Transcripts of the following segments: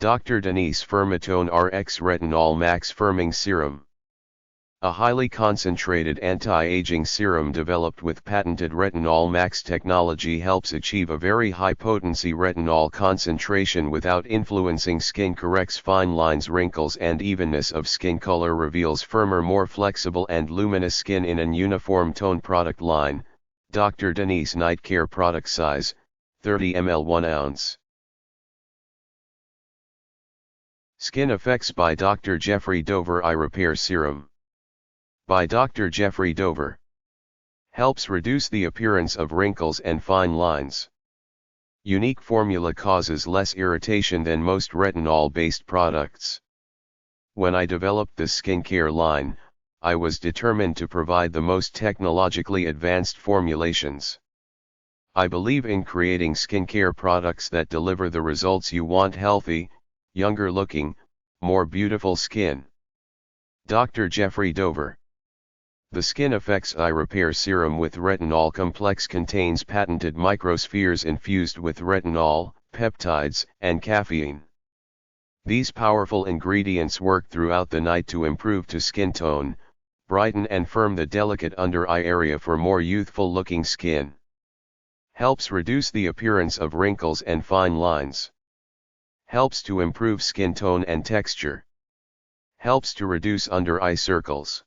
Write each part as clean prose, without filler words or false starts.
Dr. Denese FirmaTone RX RetinolMax Firming Serum. A highly concentrated anti-aging serum developed with patented RetinolMax technology helps achieve a very high potency retinol concentration without influencing skin, corrects fine lines, wrinkles and evenness of skin color, reveals firmer, more flexible and luminous skin in an uniform tone product line. Dr. Denese Night CareProduct Size, 30 ml 1 ounce. Skin Effects by Dr. Jeffrey Dover EYE REPAIR Serum. By Dr. Jeffrey Dover. Helps reduce the appearance of wrinkles and fine lines. Unique formula causes less irritation than most retinol-based products. When I developed this skincare line, I was determined to provide the most technologically advanced formulations. I believe in creating skincare products that deliver the results you want: healthy, younger looking, more beautiful skin. Dr. Jeffrey Dover. The Skin Effects EYE Repair Serum with Retinol Complex contains patented microspheres infused with retinol, peptides, and caffeine. These powerful ingredients work throughout the night to improve to skin tone, brighten and firm the delicate under eye area for more youthful looking skin. Helps reduce the appearance of wrinkles and fine lines. Helps to improve skin tone and texture. Helps to reduce under eye circles.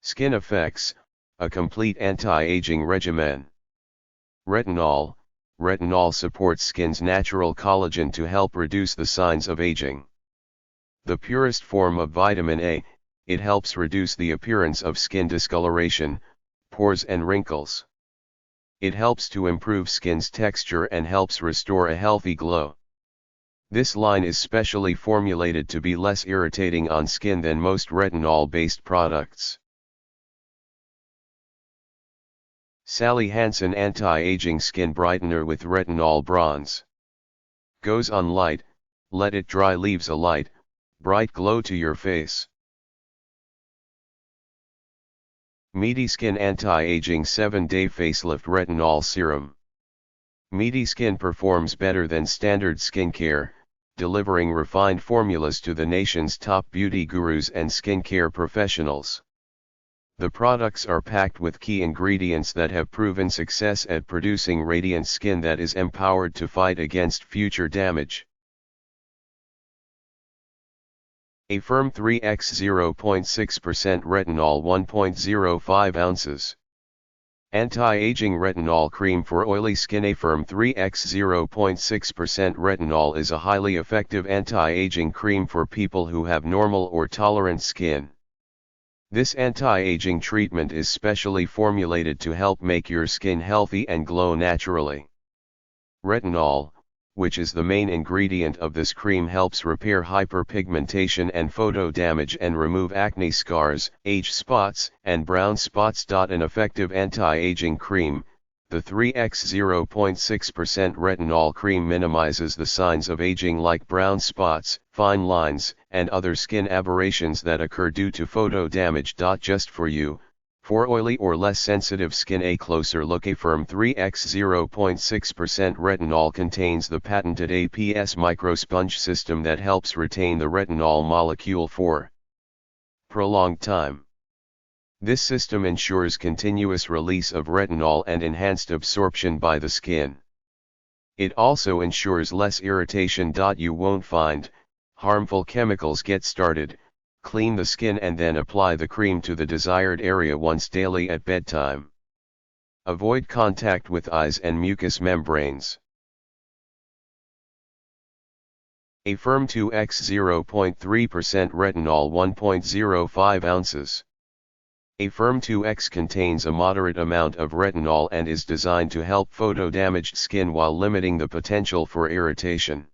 Skin Effects, a complete anti-aging regimen. Retinol. Retinol supports skin's natural collagen to help reduce the signs of aging. The purest form of vitamin A, it helps reduce the appearance of skin discoloration, pores and wrinkles. It helps to improve skin's texture and helps restore a healthy glow. This line is specially formulated to be less irritating on skin than most retinol-based products. Sally Hansen Anti-Aging Skin Brightener with Retinol Bronze. Goes on light, let it dry, leaves a light, bright glow to your face. Meaty Skin Anti-Aging 7-Day Facelift Retinol Serum. Meaty skin performs better than standard skincare, delivering refined formulas to the nation's top beauty gurus and skincare professionals. The products are packed with key ingredients that have proven success at producing radiant skin that is empowered to fight against future damage. A firm 3x 0.6% retinol 1.05 ounces. Anti-Aging Retinol Cream for Oily Skin. A firm 3x 0.6% retinol is a highly effective anti-aging cream for people who have normal or tolerant skin. This anti-aging treatment is specially formulated to help make your skin healthy and glow naturally. Retinol, which is the main ingredient of this cream, helps repair hyperpigmentation and photo damage and remove acne scars, age spots, and brown spots. An effective anti-aging cream, the 3x 0.6% retinol cream minimizes the signs of aging like brown spots, fine lines, and other skin aberrations that occur due to photo damage. Just for you, for oily or less sensitive skin. A closer look. A firm 3x 0.6% retinol contains the patented APS microsponge system that helps retain the retinol molecule for prolonged time. This system ensures continuous release of retinol and enhanced absorption by the skin. It also ensures less irritation. You won't find harmful chemicals. Get started, clean the skin and then apply the cream to the desired area once daily at bedtime. Avoid contact with eyes and mucous membranes. A firm 2x 0.3% retinol 1.05 ounces. A firm 2x contains a moderate amount of retinol and is designed to help photo-damaged skin while limiting the potential for irritation.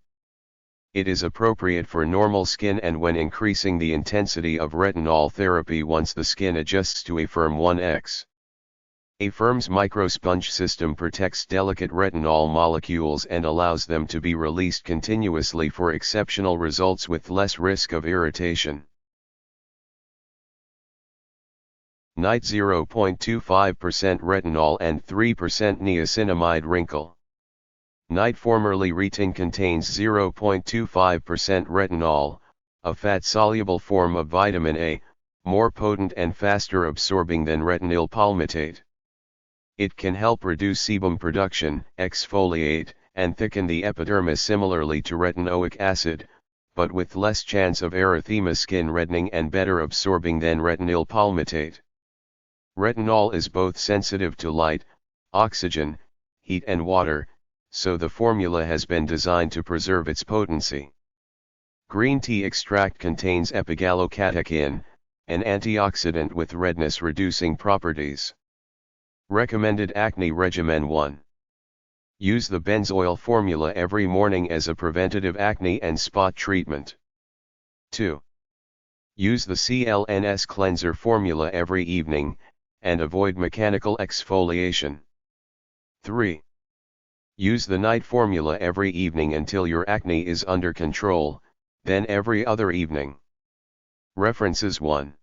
It is appropriate for normal skin and when increasing the intensity of retinol therapy once the skin adjusts to a firm 1x. A firm's microsponge system protects delicate retinol molecules and allows them to be released continuously for exceptional results with less risk of irritation. Night 0.25% retinol and 3% niacinamide wrinkle. Night formerly Retin contains 0.25% retinol, a fat-soluble form of vitamin A, more potent and faster absorbing than retinol palmitate. It can help reduce sebum production, exfoliate, and thicken the epidermis similarly to retinoic acid, but with less chance of erythema skin reddening and better absorbing than retinol palmitate. Retinol is both sensitive to light, oxygen, heat and water, so the formula has been designed to preserve its potency. Green tea extract contains epigallocatechin, an antioxidant with redness-reducing properties. Recommended acne regimen 1. Use the benzoyl formula every morning as a preventative acne and spot treatment. 2. Use the CLNS cleanser formula every evening, and avoid mechanical exfoliation. 3. Use the night formula every evening until your acne is under control, then every other evening. References 1.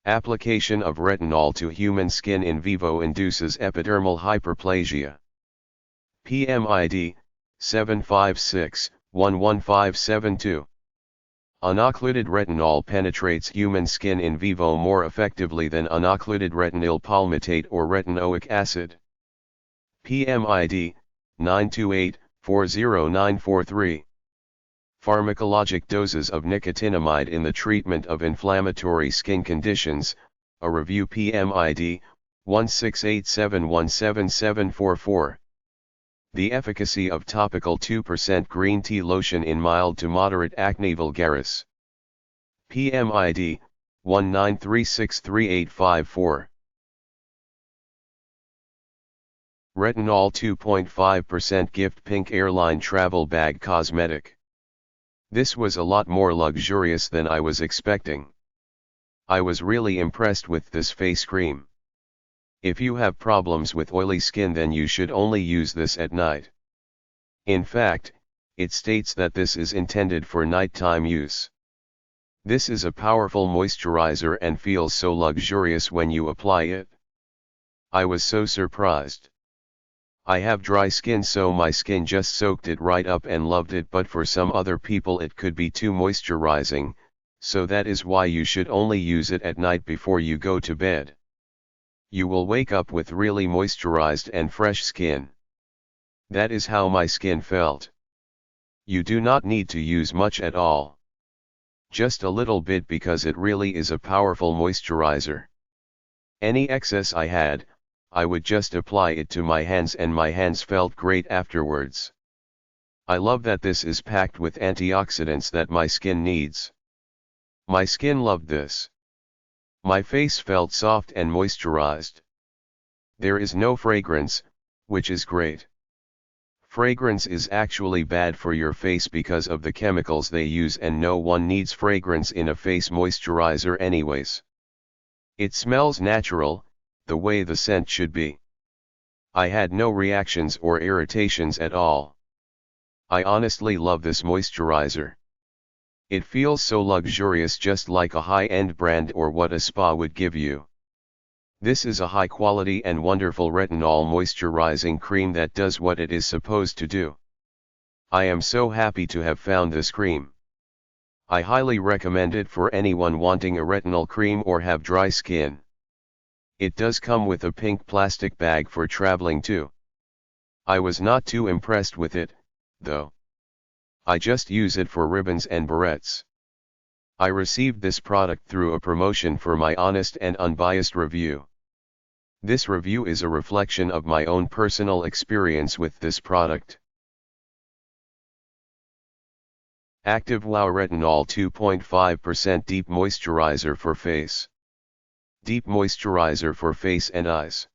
Application of retinol to human skin in vivo induces epidermal hyperplasia. PMID 756-11572. Unoccluded retinol penetrates human skin in vivo more effectively than unoccluded retinol palmitate or retinoic acid. PMID 928-40943. Pharmacologic doses of nicotinamide in the treatment of inflammatory skin conditions, a review PMID 168717744. The efficacy of topical 2% green tea lotion in mild to moderate acne vulgaris. PMID 1936384. Retinol 2.5% Gift Pink Airline Travel Bag Cosmetic. This was a lot more luxurious than I was expecting. I was really impressed with this face cream. If you have problems with oily skin, then you should only use this at night. In fact, it states that this is intended for nighttime use. This is a powerful moisturizer and feels so luxurious when you apply it. I was so surprised. I have dry skin, so my skin just soaked it right up and loved it, but for some other people it could be too moisturizing, so that is why you should only use it at night before you go to bed. You will wake up with really moisturized and fresh skin. That is how my skin felt. You do not need to use much at all. Just a little bit, because it really is a powerful moisturizer. Any excess I had, I would just apply it to my hands and my hands felt great afterwards. I love that this is packed with antioxidants that my skin needs. My skin loved this. My face felt soft and moisturized. There is no fragrance, which is great. Fragrance is actually bad for your face because of the chemicals they use, and no one needs fragrance in a face moisturizer anyways. It smells natural, the way the scent should be. I had no reactions or irritations at all. I honestly love this moisturizer. It feels so luxurious, just like a high-end brand or what a spa would give you. This is a high-quality and wonderful retinol moisturizing cream that does what it is supposed to do. I am so happy to have found this cream. I highly recommend it for anyone wanting a retinol cream or have dry skin. It does come with a pink plastic bag for traveling too. I was not too impressed with it, though. I just use it for ribbons and barrettes. I received this product through a promotion for my honest and unbiased review. This review is a reflection of my own personal experience with this product. Active Wow Retinol 2.5% Deep Moisturizer for Face. Deep Moisturizer for Face and Eyes.